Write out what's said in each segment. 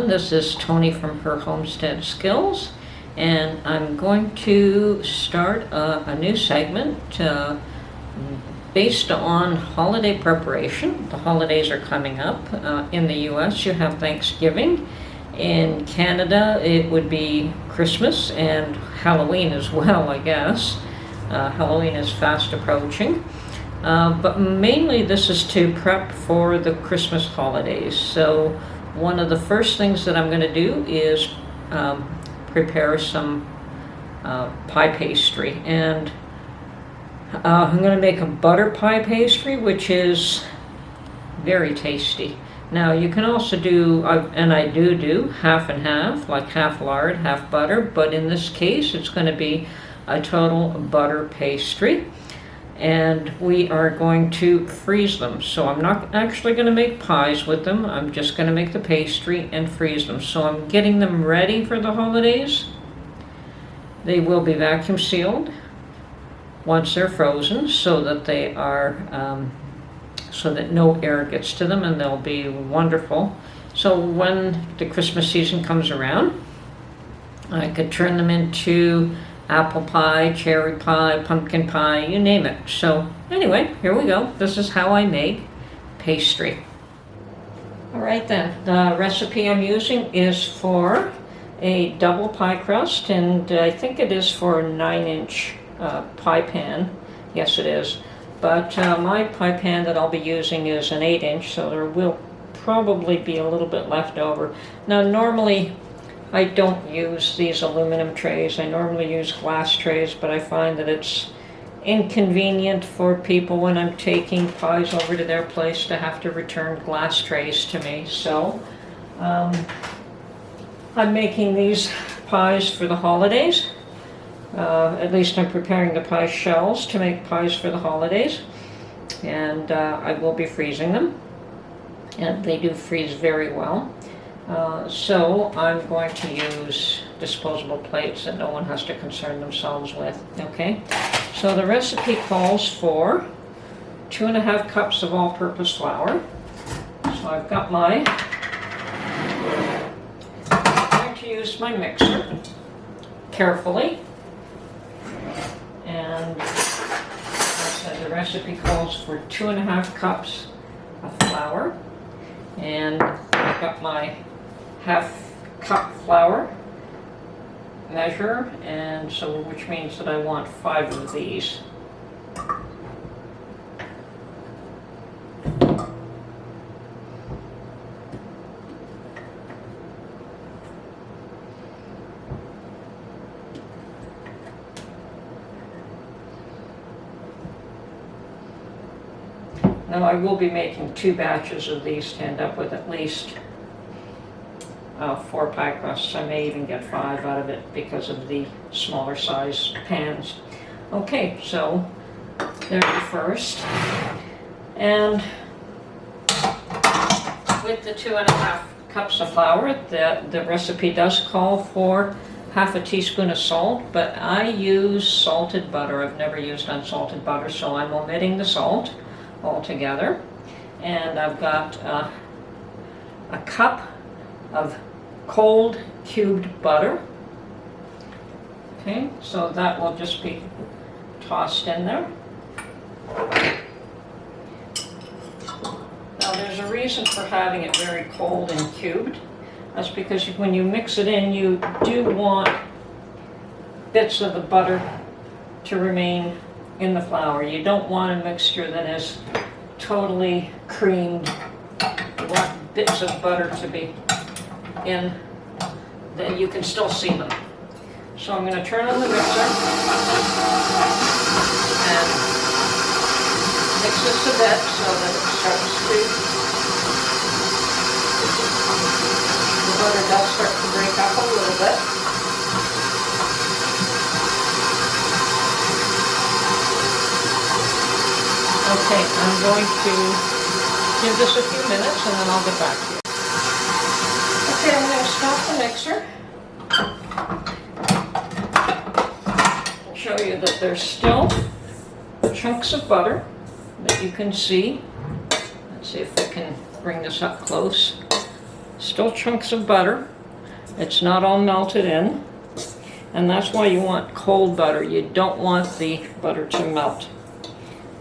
This is Tony from her Homestead Skills, and I'm going to start a new segment based on holiday preparation. The holidays are coming up. In the US, you have Thanksgiving. In Canada, it would be Christmas and Halloween as well, I guess. Halloween is fast approaching. But mainly this is to prep for the Christmas holidays. So one of the first things that I'm going to do is prepare some pie pastry. And I'm going to make a butter pie pastry, which is very tasty. Now you can also do, and I do half and half, like half lard, half butter, but in this case it's going to be a total butter pastry. And we are going to freeze them. So I'm not actually going to make pies with them. I'm just going to make the pastry and freeze them. So I'm getting them ready for the holidays. They will be vacuum sealed once they're frozen, so that they are, so that no air gets to them, and they'll be wonderful. So when the Christmas season comes around, I could turn them into apple pie, cherry pie, pumpkin pie, you name it. So anyway, here we go. This is how I make pastry. All right then, the recipe I'm using is for a double pie crust, and I think it is for a 9-inch pie pan. Yes, it is. But my pie pan that I'll be using is an 8-inch, so there will probably be a little bit left over. Now normally I don't use these aluminum trays. I normally use glass trays, but I find that it's inconvenient for people when I'm taking pies over to their place to have to return glass trays to me. So I'm making these pies for the holidays. At least I'm preparing the pie shells to make pies for the holidays. And I will be freezing them. And they do freeze very well. So I'm going to use disposable plates that no one has to concern themselves with. Okay, so the recipe calls for 2.5 cups of all-purpose flour. So I've got I'm going to use my mixer carefully. And like I said, the recipe calls for 2.5 cups of flour. And I've got my half cup flour measure, and so which means that I want 5 of these. Now I will be making 2 batches of these to end up with at least 4 pie crusts. I may even get 5 out of it because of the smaller size pans. Okay, so there's the first. And with the 2.5 cups of flour, the recipe does call for half a teaspoon of salt, but I use salted butter. I've never used unsalted butter, so I'm omitting the salt altogether. And I've got a cup of cold cubed butter. Okay, so that will just be tossed in there. Now there's a reason for having it very cold and cubed. That's because when you mix it in, you do want bits of the butter to remain in the flour. You don't want a mixture that is totally creamed. You want bits of butter to be in, then you can still see them. So I'm going to turn on the mixer and mix this a bit so that it starts to, the butter does start to break up a little bit. Okay, I'm going to give this a few minutes and then I'll get back to you. Okay, I'm going to stop the mixer. I'll show you that there's still chunks of butter that you can see. Let's see if I can bring this up close. Still chunks of butter. It's not all melted in. And that's why you want cold butter. You don't want the butter to melt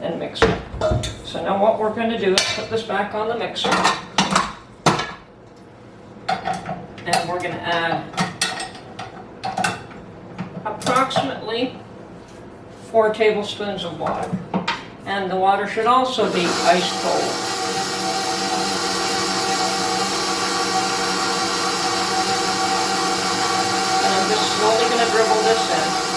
and mix it. So now what we're going to do is put this back on the mixer. And we're going to add approximately 4 tablespoons of water. And the water should also be ice cold. Slowly going to dribble this in.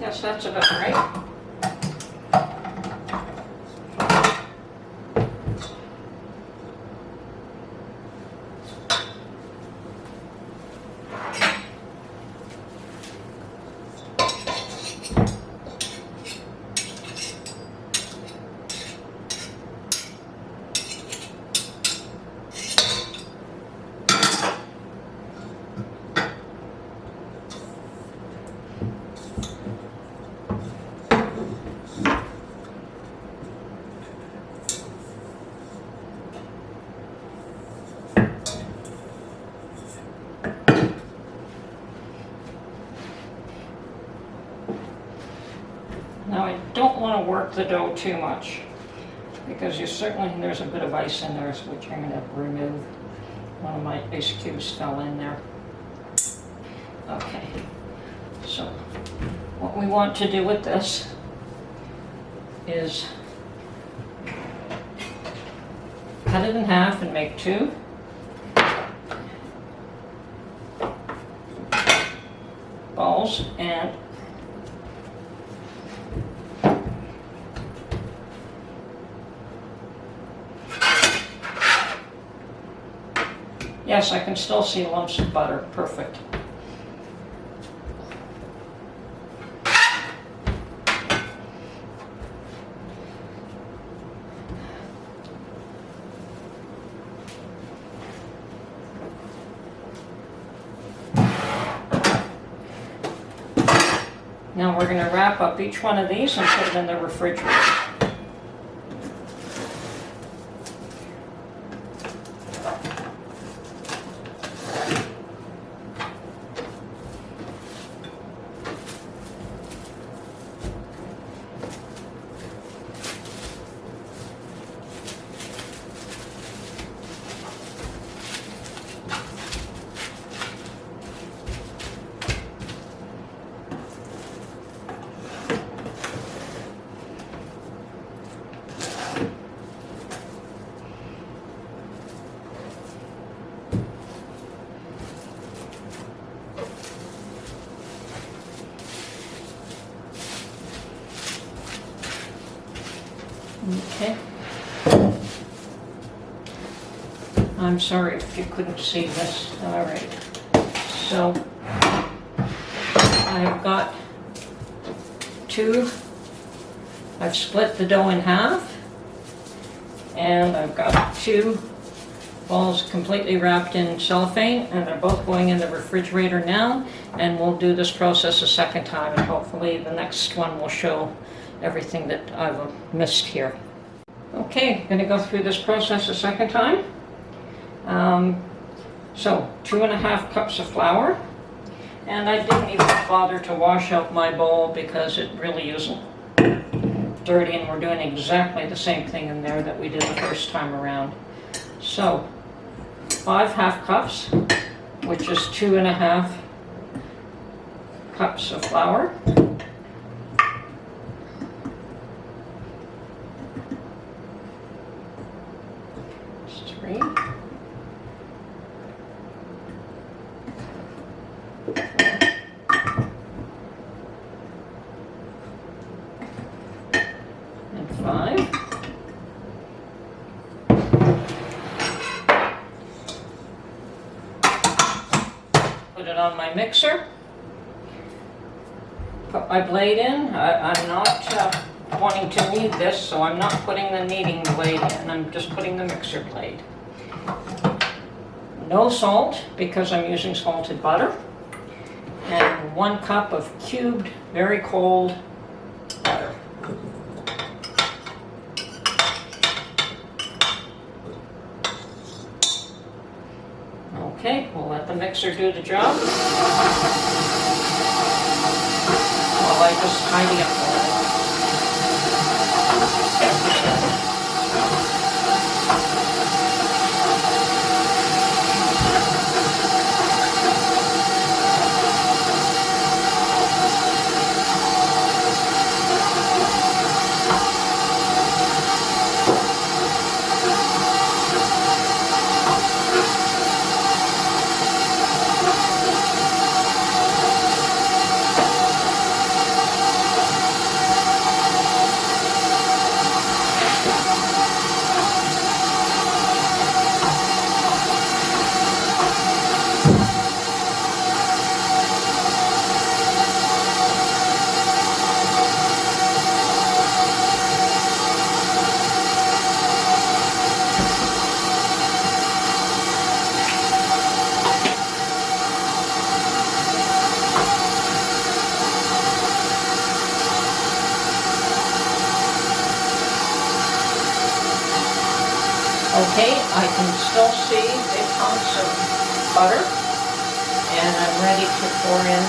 Yes, that's about right. Now I don't want to work the dough too much because there's a bit of ice in there, which I'm going to remove. One of my ice cubes fell in there. Okay, so what we want to do with this is cut it in half and make 2. Balls, and yes, I can still see lumps of butter. Perfect. Now we're going to wrap up each one of these and put it in the refrigerator. Okay. I'm sorry if you couldn't see this. All right. So I've got 2. I've split the dough in half, and I've got 2 balls completely wrapped in cellophane, and they're both going in the refrigerator now, and we'll do this process a second time, and hopefully the next one will show everything that I've missed here. Okay, going to go through this process a second time. So 2.5 cups of flour, and I didn't even bother to wash out my bowl because it really isn't dirty, and we're doing exactly the same thing in there that we did the first time around. So 5 half cups, which is 2.5 cups of flour. 3. 4. on my mixer. Put my blade in. I'm not wanting to knead this, so I'm not putting the kneading blade in. I'm just putting the mixer blade. No salt, because I'm using salted butter. And 1 cup of cubed, very cold butter. Okay, we'll let the mixer do the job. While I just tidy up a little. Okay, I can still see big chunks of butter, and I'm ready to pour in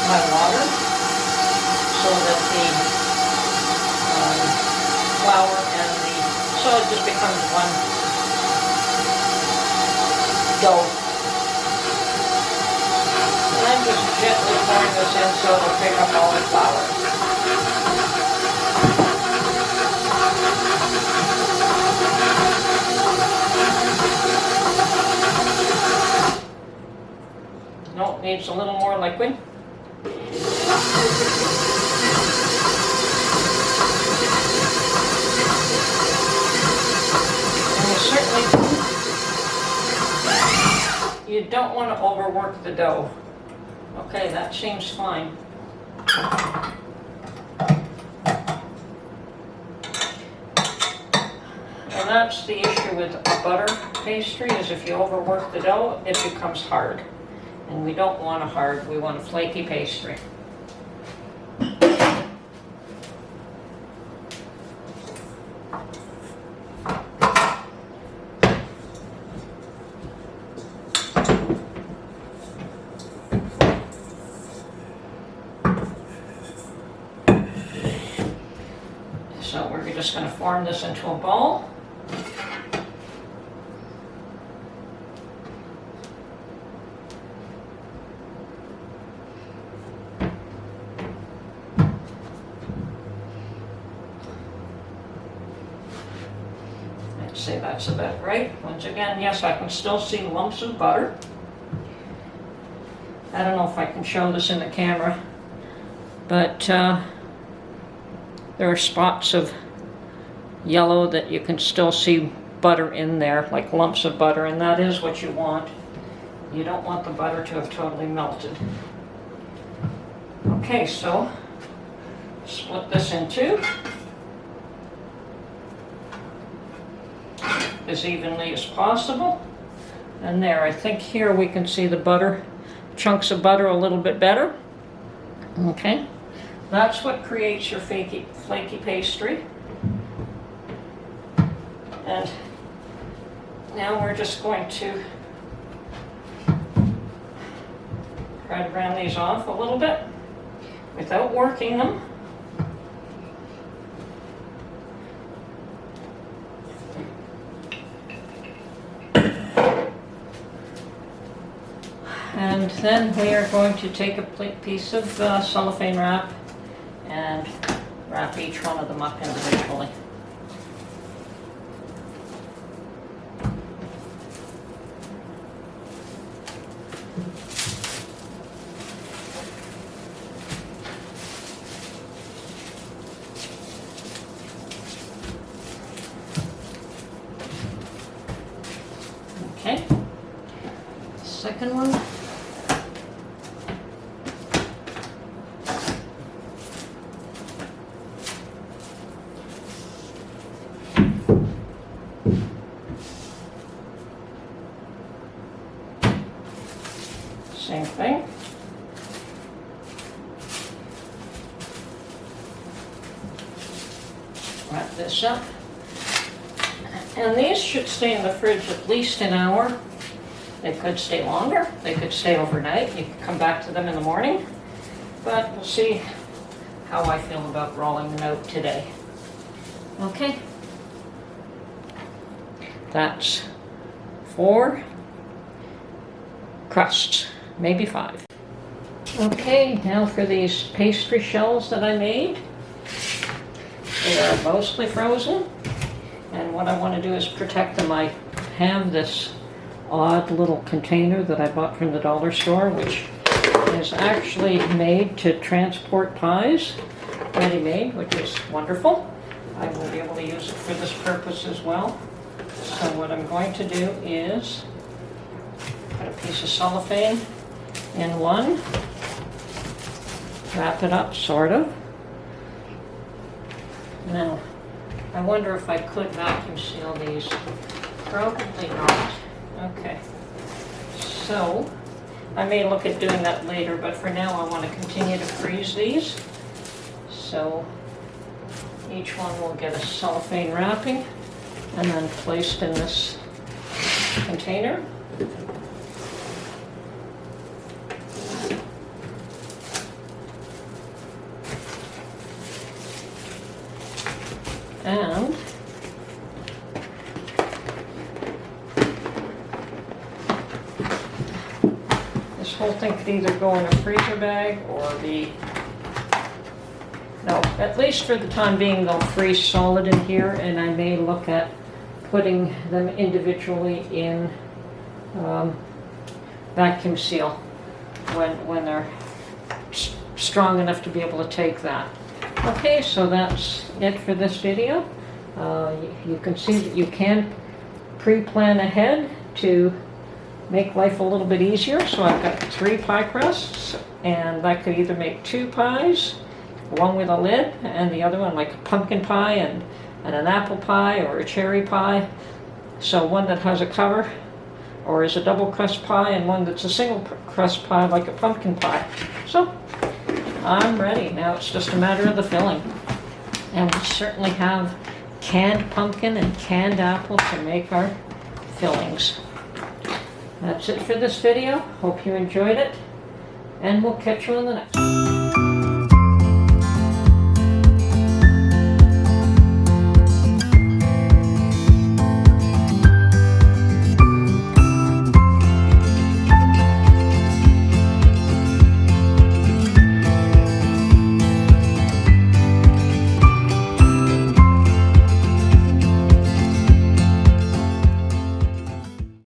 my water so that the flour and so it just becomes one dough. And I'm just gently pouring this in so it'll pick up all the flour. No, needs a little more liquid. And you don't want to overwork the dough. Okay, that seems fine. And that's the issue with a butter pastry, is if you overwork the dough, it becomes hard. And we don't want a hard, we want a flaky pastry. So we're just going to form this into a ball. Say that's about right. Once again, yes, I can still see lumps of butter. I don't know if I can show this in the camera, but there are spots of yellow that you can still see butter in there, like lumps of butter, and that is what you want. You don't want the butter to have totally melted. Okay, so split this in two as evenly as possible. And there, I think here we can see the butter, chunks of butter a little bit better. Okay, that's what creates your flaky pastry. And now we're just going to try to round these off a little bit without working them. And then we are going to take a piece of cellophane wrap and wrap each one of them up individually. Okay, second one. Same thing. Wrap this up. And these should stay in the fridge at least an hour. They could stay longer. They could stay overnight. You can come back to them in the morning. But we'll see how I feel about rolling the note today. Okay. That's 4 crusts, maybe 5. Okay, now for these pastry shells that I made. They are mostly frozen, and what I want to do is protect them. I have this odd little container that I bought from the dollar store, which is actually made to transport pies, ready-made, which is wonderful. I will be able to use it for this purpose as well. So what I'm going to do is put a piece of cellophane in one, wrap it up, sort of. Now, I wonder if I could vacuum seal these. Probably not. Okay. So, I may look at doing that later, but for now I want to continue to freeze these. So, each one will get a cellophane wrapping and then placed in this container. And this whole thing could either go in a freezer bag or be, no, at least for the time being they'll freeze solid in here, and I may look at putting them individually in vacuum seal when they're strong enough to be able to take that. Okay, so that's it for this video. You can see that you can pre-plan ahead to make life a little bit easier. So I've got 3 pie crusts, and I could either make 2 pies, one with a lid, and the other one like a pumpkin pie and an apple pie or a cherry pie. So one that has a cover or is a double crust pie, and one that's a single crust pie like a pumpkin pie. So I'm ready. Now it's just a matter of the filling. And we certainly have canned pumpkin and canned apple to make our fillings. That's it for this video. Hope you enjoyed it, and we'll catch you on the next one.